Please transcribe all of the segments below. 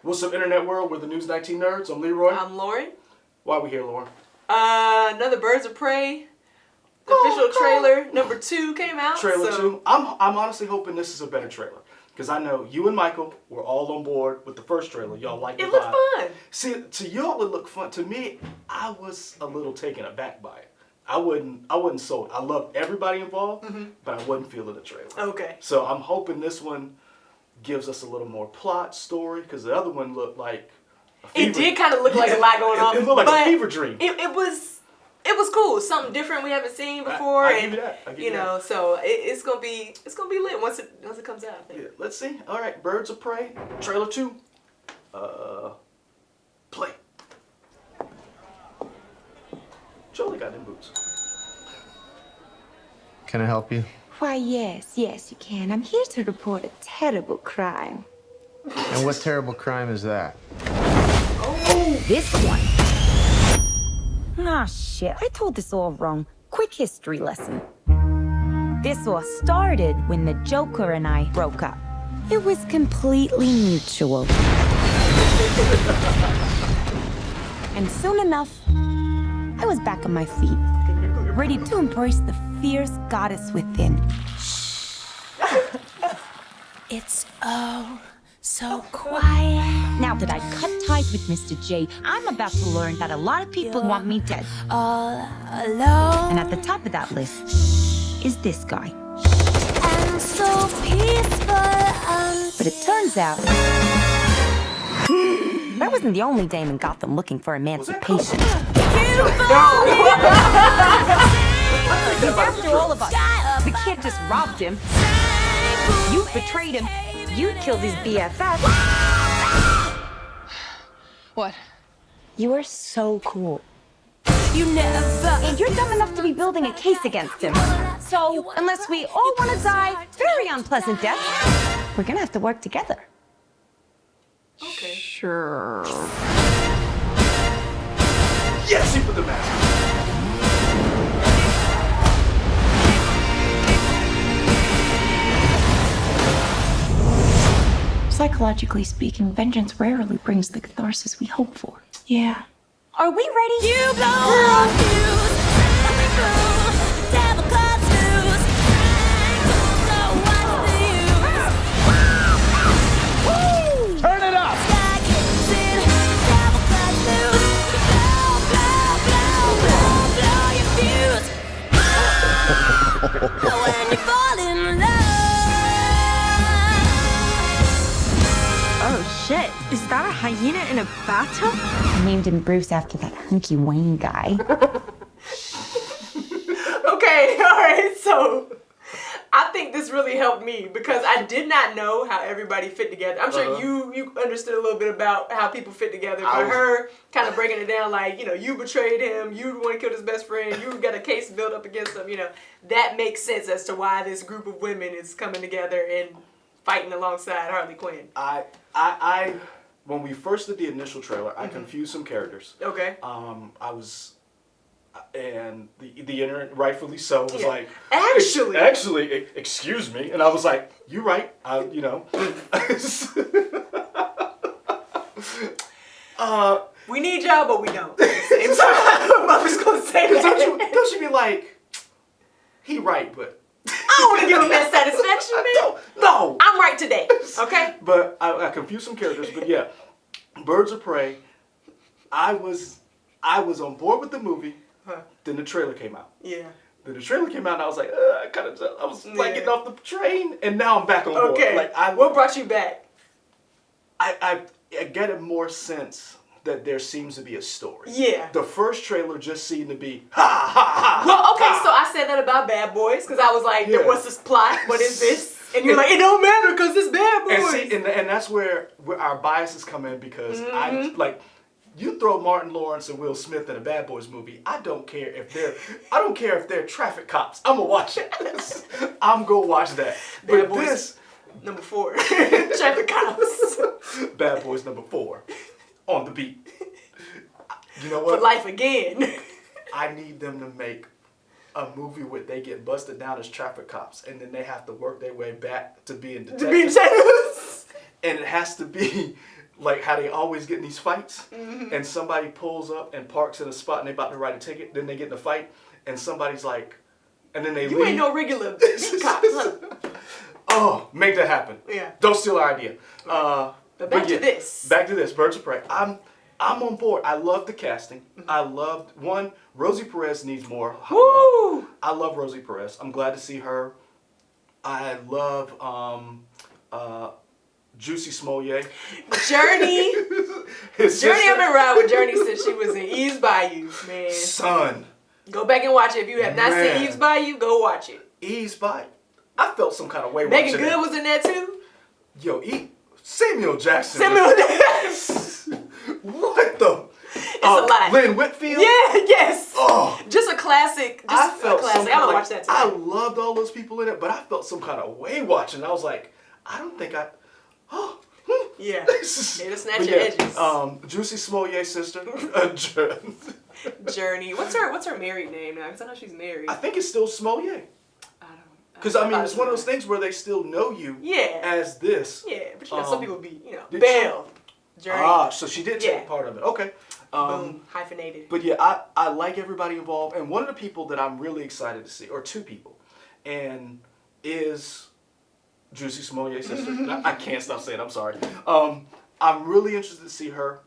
What's up, internet world? We're the News 19 Nerds. I'm Leroy. I'm Lauren. Why are we here, Lauren? Another Birds of Prey. Official trailer number 2 came out. Trailer 2. I'm honestly hoping this is a better trailer. Because I know you and Michael were all on board with the first trailer. Y'all liked the vibe. It looked fun. See, to y'all it looked fun. To me, I was a little taken aback by it. I wasn't sold. I loved everybody involved, but I wasn't feeling the trailer. Okay. So I'm hoping this one gives us a little more plot, story, because the other one looked like a fever. It did kind of look like a lot going on. It looked like a fever dream. It was cool. Something different we haven't seen before. I give you that. I give you know, that. So it's gonna be lit once it comes out. I think. Yeah, let's see. All right, Birds of Prey, trailer 2. Play. Jolie got them boots. Can I help you? Why, yes, you can. I'm here to report a terrible crime. And what terrible crime is that? Oh, this one. Ah, shit. I told this all wrong. Quick history lesson. This all started when the Joker and I broke up. It was completely mutual. And soon enough, I was back on my feet, ready to embrace the fierce goddess within. It's oh so quiet. Now that I cut ties with Mr. J, I'm about to learn that a lot of people want me dead. All alone. And at the top of that list is this guy. And so peaceful. But it turns out I wasn't the only dame in Gotham looking for emancipation. He's after all of us. We can't just rob him. You betrayed him. You killed his BFF. What? You are so cool. You never. And you're dumb enough to be building a case against him. So, unless we all want to die very unpleasant deaths, we're gonna have to work together. Okay. Sure. Yes, he put the mask. Psychologically speaking, vengeance rarely brings the catharsis we hope for. Yeah. Are we ready? You blow your fuse. Devil cuts loose. So what's the use? Turn it up! Sky kicks in. Devil cuts loose. Blow your fuse. When you fall in love. Oh shit, is that a hyena in a bathtub? I named him Bruce after that hunky Wayne guy. Okay, alright, so I think this really helped me because I did not know how everybody fit together. I'm sure you understood a little bit about how people fit together, but her kind of breaking it down like, you betrayed him, you want to kill his best friend, you got a case built up against him, that makes sense as to why this group of women is coming together and fighting alongside Harley Quinn. When we first did the initial trailer, I confused some characters. Okay. And the internet, rightfully so, was like, Actually, excuse me, and I was like, you're right, we need y'all, but we don't. At the same time, I was gonna say that. Don't you be like, he right, but I don't want to give him that satisfaction, man. No. I'm right today, okay? But I confused some characters, but yeah, Birds of Prey, I was on board with the movie, then the trailer came out. Yeah. Then the trailer came out and I was like, I was like getting off the train, and now I'm back on board. Okay, Like, what brought you back? I get a more sense that there seems to be a story. Yeah. The first trailer just seemed to be, ha, ha, ha. Well, okay, so I said that about Bad Boys, because I was like, what's this plot? What is this? And you're like, it don't matter, because it's Bad Boys. And see, and that's where our biases come in, because you throw Martin Lawrence and Will Smith in a Bad Boys movie, I don't care if they're traffic cops. I'm gonna watch it. I'm gonna watch that. Bad But Boys this number 4. Traffic cops. Bad Boys number 4. On the beat. You know what? For life again. I need them to make a movie where they get busted down as traffic cops and then they have to work their way back to being detectives. To be detectives. And it has to be like how they always get in these fights, and somebody pulls up and parks in a spot and they about to write a ticket, then they get in a fight, and somebody's like, and then they leave. You ain't no regular cop, huh? Oh, make that happen. Yeah. Don't steal our idea. But back to this. Back to this. Birds of Prey. I'm on board. I love the casting. I loved Rosie Perez needs more. Woo! I love Rosie Perez. I'm glad to see her. I love Juicy Smollett. Journey. Journey, I've been riding with Journey since she was in Eve's Bayou, man. Son. Go back and watch it. If you have not Man. seen Eve's Bayou, go watch it. Eve's Bayou. I felt some kind of way Megan watching Good that. was in there too. Yo, Samuel Jackson. It's What the? a lot. Lynn Whitfield. Yeah, yes. Oh. Just a classic. I Just a felt classic. some I'm kind gonna of watch that I tonight. loved all those people in it, but I felt some kind of way watching it. I was like, I don't think I. Yeah. This They just but snatch your edges. Juicy Smollett's sister. Journey. What's her married name now? Because I know she's married. I think it's still Smollett. I don't. Because I mean, it's one of those things where they still know you. Yeah. As this. Yeah, but you know, some people be, did Bell. Journey. Ah, so she did take Yeah. part of it. Okay. Boom. Hyphenated. But yeah, I like everybody involved, and one of the people that I'm really excited to see, or two people, and is Juicy Smollett's sister. I can't stop saying it, I'm sorry. I'm really interested to see her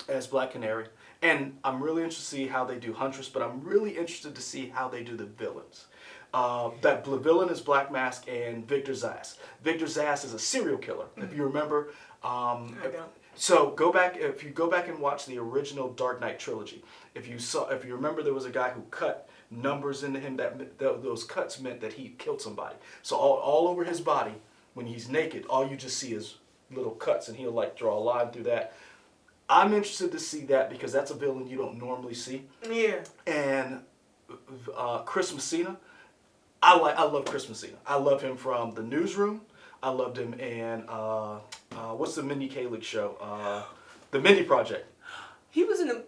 as Black Canary, and I'm really interested to see how they do Huntress, but I'm really interested to see how they do the villains. That villain is Black Mask and Victor Zsasz. Victor Zsasz is a serial killer, if you remember. I don't. So if you go back and watch the original Dark Knight trilogy, if you remember, there was a guy who cut numbers into him those cuts meant that he killed somebody. So all over his body, when he's naked, all you just see is little cuts, and he'll like draw a line through that. I'm interested to see that because that's a villain you don't normally see. Yeah. And Chris Messina, I love Chris Messina. I love him from The Newsroom. I loved him in what's the Mindy Kaling show? The Mindy Project. He was in the.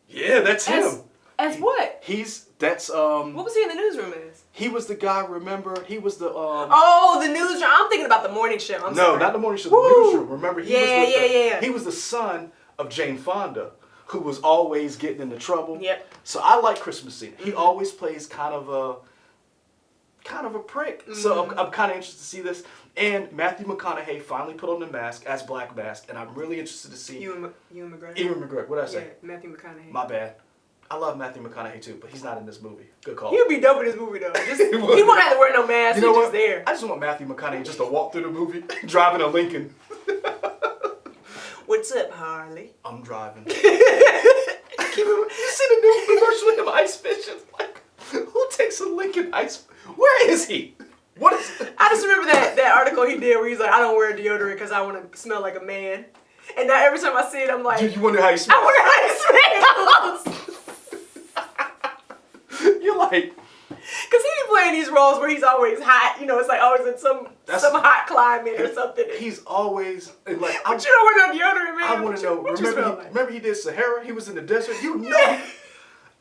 Yeah, that's him. As what? What was he in the newsroom as? He was the guy. Remember, he was the. Oh, the newsroom. I'm thinking about the morning show. I'm sorry. Not the morning show. Woo! The Newsroom. Remember, Yeah. He was the son of Jane Fonda, who was always getting into trouble. Yep. So I like Chris Messina. He always plays kind of a prick. So I'm kind of interested to see this. And Matthew McConaughey finally put on the mask as Black Mask, and I'm really interested to see. Ewan McGregor. Ewan McGregor. What did I say? Yeah, Matthew McConaughey. My bad. I love Matthew McConaughey too, but he's not in this movie. Good call. He would be dope in this movie though. He won't have to wear no mask. You know He's what? just there. I just want Matthew McConaughey just to walk through the movie, driving a Lincoln. What's up, Harley? I'm driving. You see the new commercial with him ice fishing? Like, who takes a Lincoln ice? Where is he? What is? I just remember that article he did where he's like, I don't wear deodorant because I want to smell like a man. And now every time I see it, I'm like, You wonder how you smell? I wonder how he smells. You're like, Because he be playing these roles where he's always hot. You know, it's like always in some hot climate or something. he's always like. But you don't wear no deodorant, man. I want to know. What you smell like? Remember he did Sahara? He was in the desert. You know.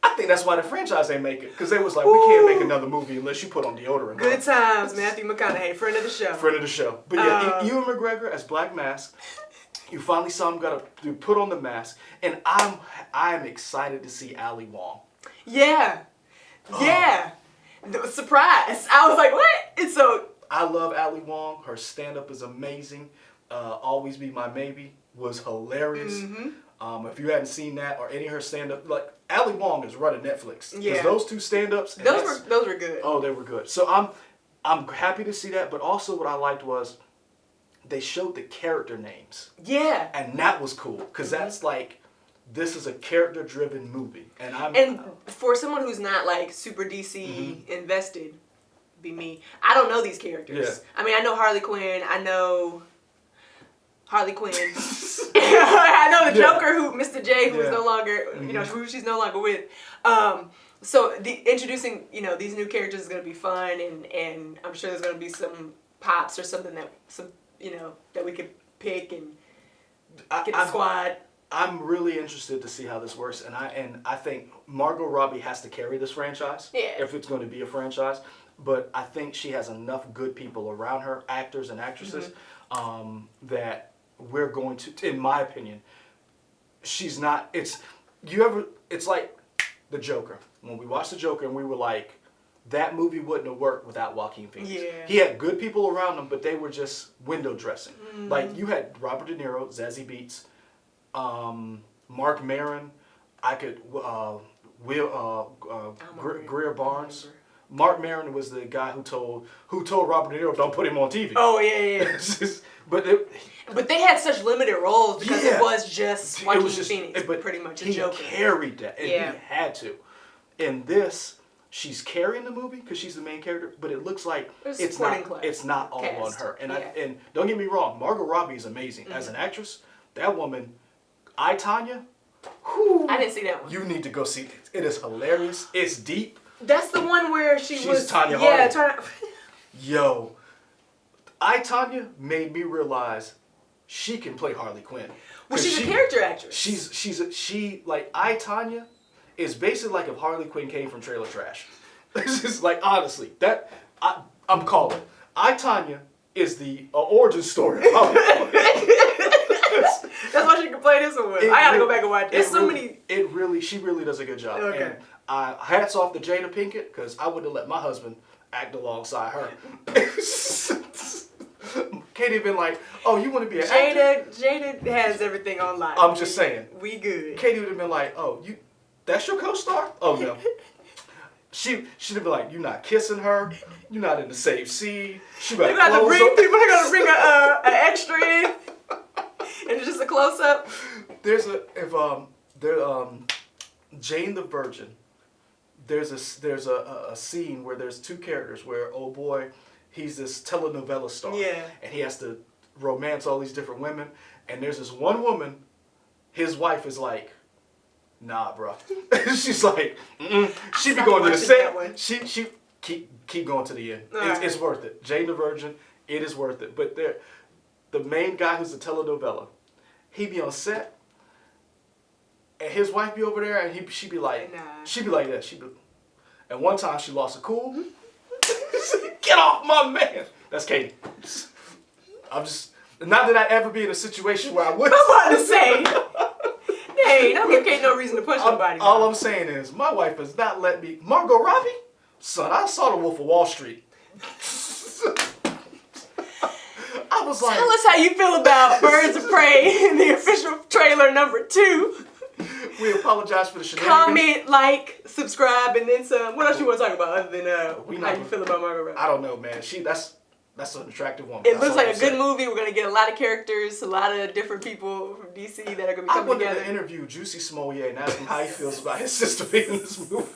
I think that's why the franchise ain't make it, because they was like, we can't make another movie unless you put on deodorant. Good times, Matthew McConaughey, friend of the show. Friend of the show. But yeah, Ewan McGregor as Black Mask. You finally saw him to put on the mask, and I'm excited to see Ali Wong. Yeah. Yeah. Surprise. I was like, what? It's so... I love Ali Wong. Her stand-up is amazing. Always Be My Maybe was hilarious. If you hadn't seen that or any of her stand-up, like Ali Wong is running Netflix. Yeah. Because those two stand-ups, Those were good. Oh, they were good. So I'm happy to see that. But also what I liked was they showed the character names. Yeah. And that was cool because that's like, this is a character-driven movie, and for someone who's not like super DC invested, be me. I don't know these characters. Yeah. I mean, I know Harley Quinn. I know Harley Quinn. I know the Joker, who Mr. J, who is no longer, you know, who she's no longer with. So introducing, you know, these new characters is gonna be fun, and I'm sure there's gonna be some pops or something that that we could pick and get the squad. I'm really interested to see how this works, and I think Margot Robbie has to carry this franchise if it's going to be a franchise. But I think she has enough good people around her, actors and actresses, that we're going to, in my opinion, she's not, it's like the Joker. When we watched the Joker and we were like, that movie wouldn't have worked without Joaquin Phoenix. Yeah. He had good people around him, but they were just window dressing. Like, you had Robert De Niro, Zazie Beetz, Mark Maron, Greer Barnes. Mark Maron was the guy who told Robert De Niro, don't put him on TV. Oh, yeah. But they had such limited roles because it was just Joaquin Phoenix, pretty much a Joker. He carried that, and he had to. In this, she's carrying the movie because she's the main character, but it looks like it's not all on her. And and don't get me wrong, Margot Robbie is amazing as an actress. That woman, I, Tonya. Whew, I didn't see that one. You need to go see it. It is hilarious. It's deep. That's the one where she's Tonya Harding. Yo, I, Tonya made me realize she can play Harley Quinn. Well, she's a character actress. She like I, Tonya is basically like if Harley Quinn came from Trailer Trash. It's just like, honestly, that I'm calling. I, Tonya is the origin story. That's why she can play this one. I gotta go back and watch it. There's so many. She really does a good job. Okay. And hats off to Jada Pinkett, because I wouldn't have let my husband act alongside her. Katie been like, oh, you want to be an actor? Jada has everything on lock. I'm just saying. We good. Katie would have been like, oh, that's your co-star? Oh, no. She'd have been like, you're not kissing her. You're not in the same scene. You got to bring people. You got to bring an extra in. And it's just a close up. Jane the Virgin. There's a scene where there's two characters where oh boy, he's this telenovela star. Yeah. And he has to romance all these different women. And there's this one woman, his wife is like, nah, bro. She's like, she be going to the set. She keep going to the end. It's worth it. Jane the Virgin, it is worth it. But the main guy who's a telenovela, he be on set, and his wife be over there, and she be like, that. And one time she lost a cool. Get off my man. That's Katie. I'm just, not that I'd ever be in a situation where I would. I'm about to say. Hey, don't give Kate no reason to punch nobody. All I'm saying is, my wife has not let me. Margot Robbie? Son, I saw The Wolf of Wall Street. I was like, tell us how you feel about Birds of Prey in the official trailer #2. We apologize for the shenanigans. Comment, like, subscribe, and then some. What else you want to talk about other than how you feel about Margot Robbie? I don't know, man. That's an attractive woman. It looks like a good movie. We're going to get a lot of characters, a lot of different people from DC that are going to be coming together. I wanted to interview Juicy Smollett and ask him how he feels about his sister being in this movie.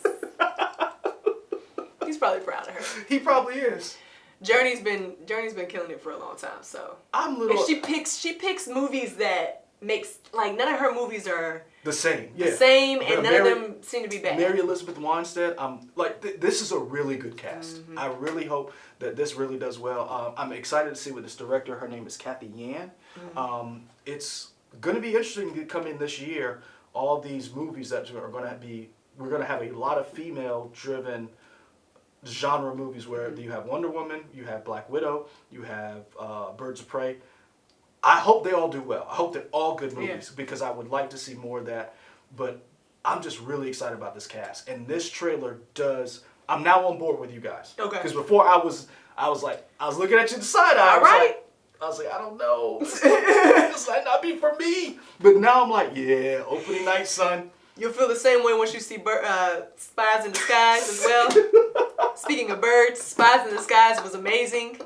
He's probably proud of her. He probably is. Journey's been killing it for a long time, so. And she picks movies that makes, like, none of her movies are the same. The same, and none of them seem to be bad. Mary Elizabeth Winstead, this is a really good cast. I really hope that this really does well. I'm excited to see with this director. Her name is Kathy Yan. It's going to be interesting to come in this year. All these movies that are going to be, we're going to have a lot of female-driven genre movies where you have Wonder Woman, you have Black Widow, you have Birds of Prey. I hope they all do well. I hope they're all good movies because I would like to see more of that. But I'm just really excited about this cast. And this trailer does, I'm now on board with you guys. Okay. Because before I was looking at you the side eye. I was like, I don't know. This might not be for me. But now I'm like, yeah, opening night, son. You'll feel the same way once you see Spies in Disguise as well. Speaking of birds, Spies in Disguise was amazing.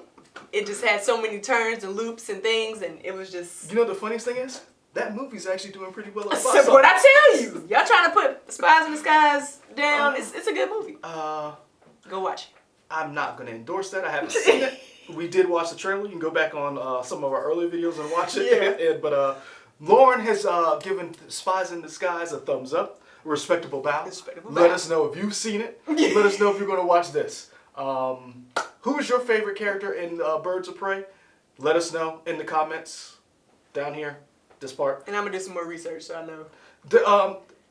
It just had so many turns and loops and things, and it was just... You know the funniest thing is? That movie's actually doing pretty well at the box office. What I tell you! Y'all trying to put Spies in Disguise down, it's a good movie. Go watch it. I'm not going to endorse that. I haven't seen it. We did watch the trailer. You can go back on some of our earlier videos and watch it. Yeah. But Lauren has given Spies in Disguise a thumbs up. Respectable bow. Let us know if you've seen it. Let us know if you're going to watch this. Who is your favorite character in Birds of Prey? Let us know in the comments down here, this part. And I'm gonna do some more research so I know.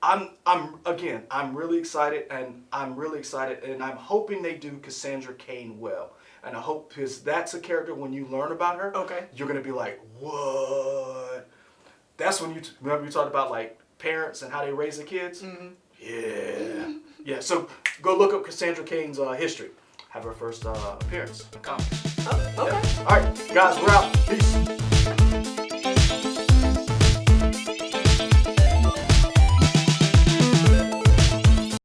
I'm really excited, and I'm hoping they do Cassandra Cain well. And I hope because that's a character when you learn about her, you're gonna be like, what? That's when remember you talked about like parents and how they raise their kids. Yeah. So go look up Cassandra Cain's history. Have her first appearance in comics. Oh, okay. Yeah. All right, guys, we're out. Peace.